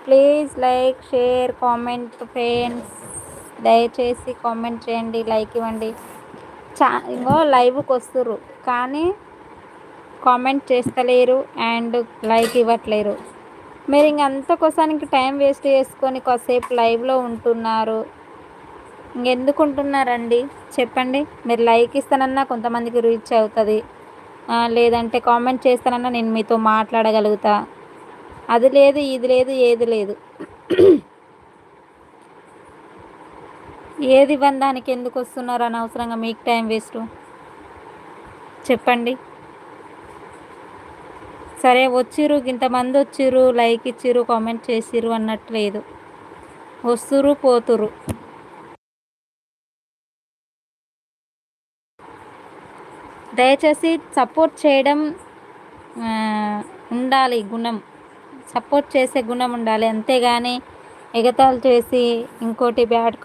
Please like, share, comment friends. దయచేసి comment చేయండి, like ఇవ్వండి. ఇంకో లైవ్కి వస్తుర్రు కానీ కామెంట్ చేస్తలేరు అండ్ లైక్ ఇవ్వట్లేరు. మీరు ఇంకంత కోసానికి టైం వేస్ట్ చేసుకొని కాసేపు లైవ్లో ఉంటున్నారు. ఇంకెందుకు ఉంటున్నారండి చెప్పండి. మీరు లైక్ ఇస్తానన్నా కొంతమందికి రీచ్ అవుతుంది, లేదంటే కామెంట్ చేస్తానన్నా నేను మీతో మాట్లాడగలుగుతా. అది లేదు, ఇది లేదు, ఏది లేదు. ఏది ఇవ్వని ఎందుకు వస్తున్నారు అనవసరంగా మీకు టైం వేస్ట్ చెప్పండి. సరే వచ్చిర్రు, ఇంతమంది వచ్చిర్రు, లైక్ ఇచ్చిర్రు, కామెంట్ చేసిర్రు అన్నట్టు లేదు. వస్తురు పోతురు. దయచేసి సపోర్ట్ చేయడం ఉండాలి, గుణం. సపోర్ట్ చేసే గుణం ఉండాలి, అంతేగాని ఎగతాళి చేసి ఇంకోటి బ్యాడ్